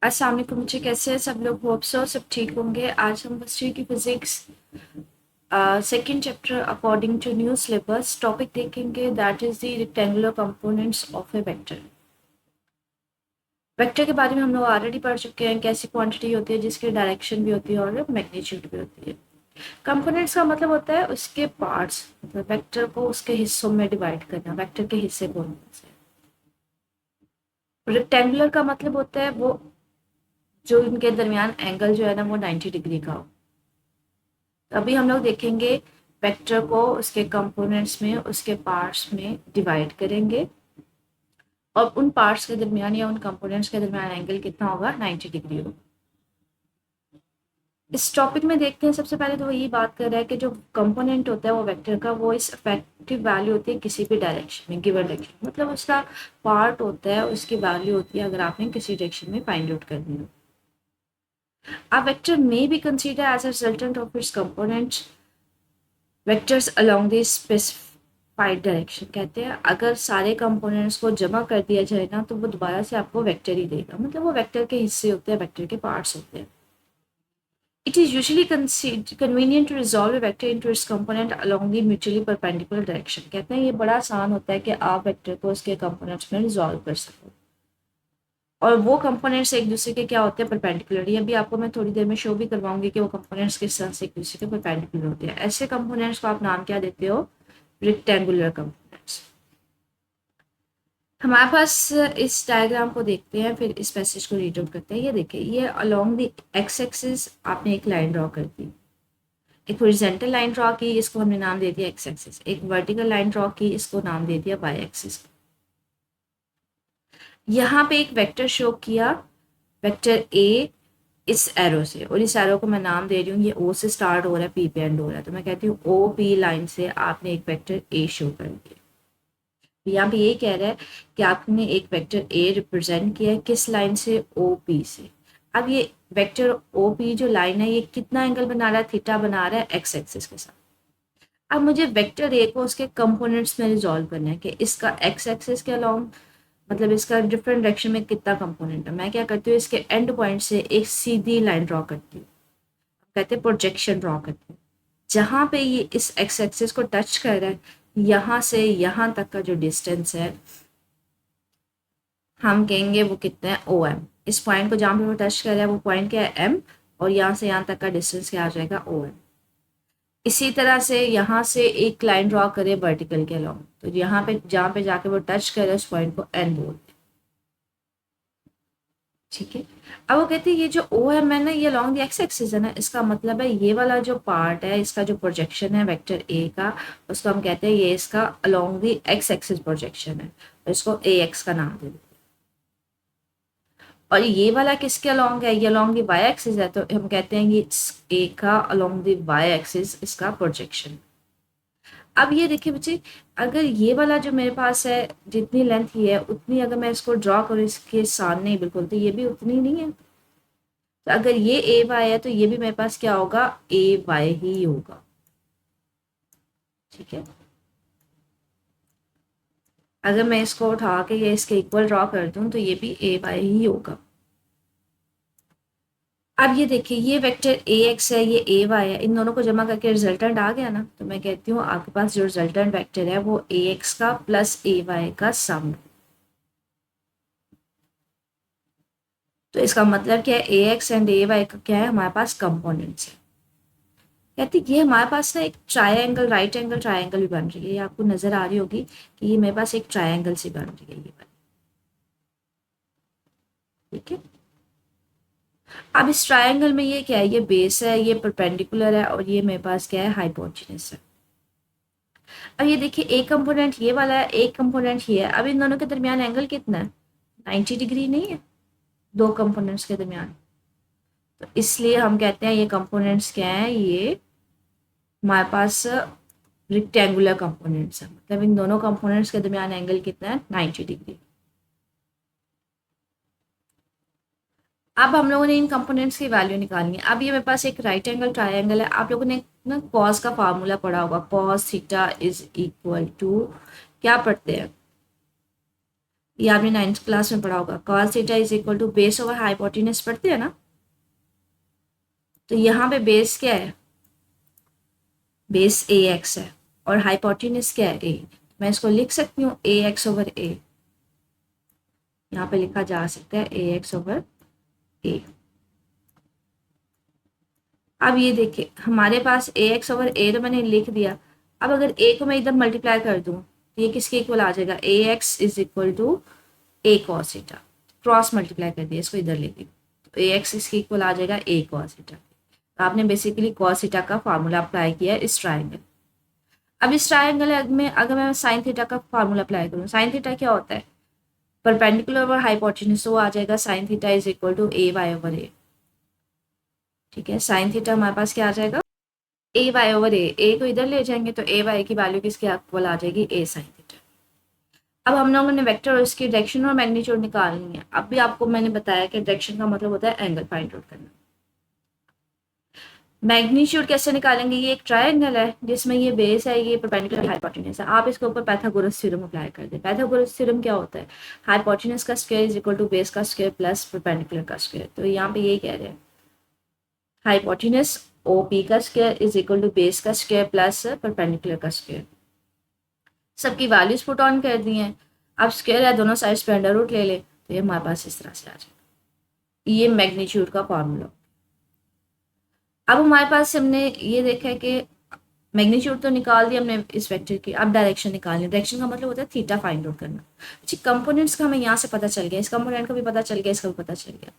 अस्सलाम वालेकुम जी, कैसे हैं सब लोग। होप सो सब ठीक होंगे। आज हम हिस्ट्री की physics second chapter according to new syllabus topic देखेंगे, that is the rectangular components of a vector. Vector के बारे में हम लोग ऑलरेडी पढ़ चुके हैं, कैसी क्वांटिटी होती है जिसकी डायरेक्शन भी होती है और मैग्नीट्यूड भी होती है। कंपोनेंट्स का मतलब होता है उसके पार्ट्स, मतलब वेक्टर को उसके हिस्सों में डिवाइड करना, वेक्टर के हिस्से बोलने से। रेक्टेंगुलर का मतलब होता है वो जो इनके दरमियान एंगल जो है ना वो 90 डिग्री का हो। अभी हम लोग देखेंगे वेक्टर को उसके कंपोनेंट्स में, उसके पार्ट्स में डिवाइड करेंगे और उन पार्ट्स के दरमियान या उन कंपोनेंट्स के दरमियान एंगल कितना होगा, 90 डिग्री होगा। इस टॉपिक में देखते हैं, सबसे पहले तो वो ये बात कर रहा है कि जो कंपोनेंट होता है वो वेक्टर का, वो इस इफेक्टिव वैल्यू होती है किसी भी डायरेक्शन में, गिवन डायरेक्शन, मतलब उसका पार्ट होता है, उसकी वैल्यू होती है अगर आपने किसी डायरेक्शन में फाइंड आउट करनी हो। A vector may be considered as a resultant of its components vectors along the specified direction. कहते हैं अगर सारे कंपोनेंट्स को जमा कर दिया जाए ना तो वो दोबारा से आपको वेक्टर ही देगा, मतलब वो वेक्टर के हिस्से होते हैं, वेक्टर के पार्ट्स होते हैं। It is usually convenient to resolve a vector into its component along the mutually perpendicular direction। कहते हैं ये बड़ा आसान होता है कि आप वेक्टर को उसके कंपोनेंट्स में रिजॉल्व कर सको और वो कंपोनेंट्स एक दूसरे के क्या होते हैं, परपेंडिकुलर। ये भी आपको मैं थोड़ी देर में शो भी करवाऊंगी कि वो कंपोनेंट्स किस तरह से एक दूसरे के परपेंडिकुलर होते हैं। ऐसे कंपोनेंट्स को आप नाम क्या देते हो, रेक्टेंगुलर कंपोनेंट्स। हमारे पास इस डायग्राम को देखते हैं, फिर इस पैसेज को रीड आउट करते हैं। ये देखिए, ये अलोंग द एक्स एक्सिस आपने एक लाइन ड्रॉ कर दी, एक हॉरिजॉन्टल लाइन ड्रॉ की, इसको हमने नाम दे दिया एक्स एक्सिस। एक वर्टिकल लाइन ड्रॉ की, इसको नाम दे दिया वाई एक्सिस। यहाँ पे एक वेक्टर शो किया, वेक्टर ए, इस एरो से, और इस एरो को मैं नाम दे रही हूँ, ये ओ से स्टार्ट हो रहा है, पी पे एंड हो रहा है, तो मैं कहती हूँ ओ पी लाइन से आपने एक वेक्टर ए शो कर दिया। यहाँ पे ये कह रहा है कि आपने एक वेक्टर ए रिप्रेजेंट किया है किस लाइन से, ओ पी से। अब ये वेक्टर ओ पी जो लाइन है ये कितना एंगल बना रहा है, थीटा बना रहा है एक्स एक्सिस के साथ। अब मुझे वेक्टर ए को उसके कंपोनेंट्स में रिजॉल्व करना है कि इसका एक्स एक्सिस के अलोंग, मतलब इसका डिफरेंट डायरेक्शन में कितना कंपोनेंट है। मैं क्या करती हूँ, इसके एंड पॉइंट से एक सीधी लाइन ड्रॉ करती हूँ, कहते हैं प्रोजेक्शन ड्रॉ करते हैं। जहाँ पे ये इस एक्स एक्सिस को टच कर रहा है, यहाँ से यहाँ तक का जो डिस्टेंस है हम कहेंगे वो कितना है, ओ एम। इस पॉइंट को जहाँ पे वो टच कर रहा है वो पॉइंट क्या है, एम, और यहाँ से यहाँ तक का डिस्टेंस क्या आ जाएगा, ओ एम। इसी तरह से यहाँ से एक लाइन ड्रॉ करें वर्टिकल के अलॉन्ग, तो यहाँ पे जहाँ पे जाके वो टच करे उस पॉइंट को एन बोलते हैं। ठीक है। अब वो कहते हैं ये जो ओ है, मैं ना ये लॉन्ग द एक्स एक्सिस है ना, इसका मतलब है ये वाला जो पार्ट है, इसका जो प्रोजेक्शन है वेक्टर ए का, उसको हम कहते हैं ये इसका along the x axis projection है, तो इसको ए एक्स का नाम दे देते हैं। और ये वाला किसके अलोंग है, ये अलोंग द वाई एक्सिस है, तो हम कहते हैं ये ए का अलोंग द वाई एक्सिस इसका प्रोजेक्शन। अब ये देखिए बच्चे, अगर ये वाला जो मेरे पास है जितनी लेंथ ये है उतनी अगर मैं इसको ड्रॉ करूँ इसके सामने बिल्कुल, तो ये भी उतनी नहीं है। तो अगर ये ए वाई है तो ये भी मेरे पास क्या होगा, ए वाई ही होगा। ठीक है। अगर मैं इसको उठा के ये इसके इक्वल ड्रॉ कर दूं तो ये भी ए वाई ही होगा। अब ये देखिए, ये वेक्टर ए एक्स है, ये ए वाई है, इन दोनों को जमा करके रिजल्टेंट आ गया ना, तो मैं कहती हूँ आपके पास जो रिजल्टेंट वेक्टर है वो ए एक्स का प्लस ए वाई का सम। तो इसका मतलब क्या है, ए एक्स एंड ए वाई का क्या है, हमारे पास कंपोनेंट्स है। कहती ये हमारे पास ना एक ट्रायंगल, राइट एंगल ट्रायंगल भी बन रही है, ये आपको नजर आ रही होगी कि ये मेरे पास एक ट्रायंगल से बन रही है ये वाली। ठीक है। अब इस ट्रायंगल में ये क्या है, ये बेस है, ये परपेंडिकुलर है, और ये मेरे पास क्या है, हाइपोटेन्यूज है। अब ये देखिए, एक कंपोनेंट ये वाला है, एक कंपोनेंट ये है। अब इन दोनों के दरमियान एंगल कितना है, 90 डिग्री नहीं है दो कंपोनेंट्स के दरमियान। तो इसलिए हम कहते हैं ये कंपोनेंट्स क्या है, ये हमारे पास रिक्टेंगुलर कंपोनेंट्स है, मतलब इन दोनों कंपोनेंट्स के दरमियान एंगल कितना है, 90 डिग्री। अब हम लोगों ने इन कंपोनेंट्स की वैल्यू निकालनी है। अब ये मेरे पास एक राइट एंगल ट्रायंगल है, आप लोगों ने ना कॉस का फार्मूला पढ़ा होगा, cos theta is equal to, क्या पढ़ते हैं, ये आपने 9th क्लास में पढ़ा होगा, cos theta is equal to base over hypotenuse पढ़ते हैं ना। तो यहाँ पे बेस क्या है, बेस ए एक्स है और हाइपोटेनस क्या है ए। मैं इसको लिख सकती हूँ ए एक्स ओवर ए, यहाँ पे लिखा जा सकता है ए एक्स ओवर ए। अब ये देखिए हमारे पास ए एक्स ओवर ए तो मैंने लिख दिया। अब अगर ए को मैं इधर मल्टीप्लाई कर दूँ तो ये किसके इक्वल आ जाएगा, A x is equal to A cos theta. Cross multiply कर दिया, इसको इधर ले ली तो ए एक्स इसके इक्वल आ जाएगा ए कॉस थीटा। तो आपने बेसिकली कॉस थीटा का फार्मूला अप्लाई किया है इस ट्राइंगल। अब इस ट्राइंगल में अगर मैं साइन थीटा का फार्मूला अप्लाई करूँ, साइन थीटा क्या होता है, परपेंडिकुलर ओवर हाइपोटेनस, तो वो आ जाएगा sine theta is equal to A y over A. ठीक है, साइन थीटा हमारे पास क्या आ जाएगा, ए वाई ओवर ए को इधर ले जाएंगे तो ए वाई की वैल्यू किसके इक्वल आ जाएगी, ए साइन थीटा। अब हम लोगों ने वेक्टर और इसकी डायरेक्शन और मैग्नीट्यूड निकालनी है। अब भी आपको मैंने बताया कि डायरेक्शन का मतलब होता है एंगल फाइंड आउट करना। मैग्नीट्यूड कैसे निकालेंगे, ये एक ट्रायंगल है जिसमें ये बेस है, ये परपेंडिकुलर हाइपोटेनस है। आप इसके ऊपर पाइथागोरस थ्योरम अप्लाई कर दें। पाइथागोरस थ्योरम क्या होता है, हाइपोटेनस का square is equal to base का स्क्वायर प्लस परपेंडिकुलर का स्क्वायर। तो यहाँ पे यही कह रहे हैं, हाइपोटेनस ओ पी का square is equal to base का स्क्वायर प्लस परपेंडिकुलर का स्क्वायर। सबकी वैल्यूज पुट ऑन कर दी हैं। अब स्क्वायर है, दोनों साइड्स पे अंडर रूट ले ले तो ये हमारे पास इस तरह से आ जाएगा। ये मैग्नीट्यूड का फॉर्मूला। अब हमारे पास हमने ये देखा है कि मैग्नीट्यूड तो निकाल दिया हमने इस वेक्टर की, अब डायरेक्शन निकालनी। डायरेक्शन का मतलब होता है थीटा फाइंड आउट करना। जी, कंपोनेंट्स का हमें यहाँ से पता चल गया, इस कंपोनेंट का भी पता चल गया, इसका भी पता चल गया।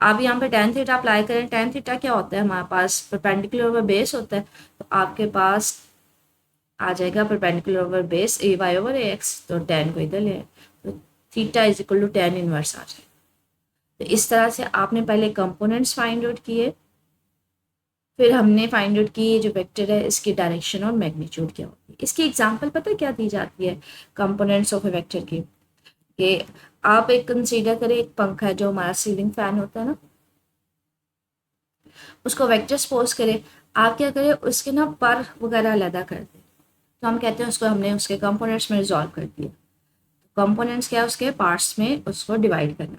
आप यहाँ पे टेन थीटा अप्लाई करें। टेन थीटा क्या होता है, हमारे पास परपेंडिकुलर ओवर बेस होता है। तो आपके पास आ जाएगा perpendicular over base A y over A x, तो टेन को इधर ले आए तो theta is equal to tan inverse आ जाएगा। तो इस तरह से आपने पहले कंपोनेंट्स फाइंड आउट किए, फिर हमने फाइंड आउट की ये जो वेक्टर है इसकी डायरेक्शन और मैग्नीट्यूड क्या होती है। इसकी एग्जांपल पता है क्या दी जाती है कंपोनेंट्स ऑफ ए वेक्टर की, कि आप एक कंसीडर करें एक पंखा है जो हमारा सीलिंग फैन होता है ना, उसको वेक्टर सपोज करें। आप क्या करें, उसके ना पर वगैरह अलग कर दें, तो हम कहते हैं उसको हमने उसके कंपोनेंट्स में रिजॉल्व कर दिया। कंपोनेंट्स क्या है, उसके पार्ट्स में उसको डिवाइड करना।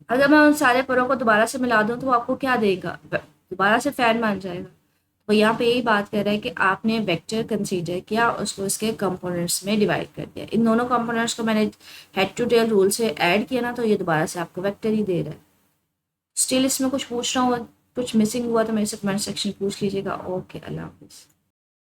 अगर मैं उन सारे परों को दोबारा से मिला दूं तो वो आपको क्या देगा, दोबारा से फैन बन जाएगा। तो यहाँ पे यही बात कर रहा है कि आपने वेक्टर कंसीडर किया, उसको इसके कंपोनेंट्स में डिवाइड कर दिया। इन दोनों कंपोनेंट्स को मैंने हेड टू टेल रूल से ऐड किया ना, तो ये दोबारा से आपको वेक्टर ही दे रहा है। स्टिल इसमें कुछ पूछ रहा हूँ, कुछ मिसिंग हुआ तो मेरे से कमेंट सेक्शन पूछ लीजिएगा। ओके, अल्लाह हाफिज़।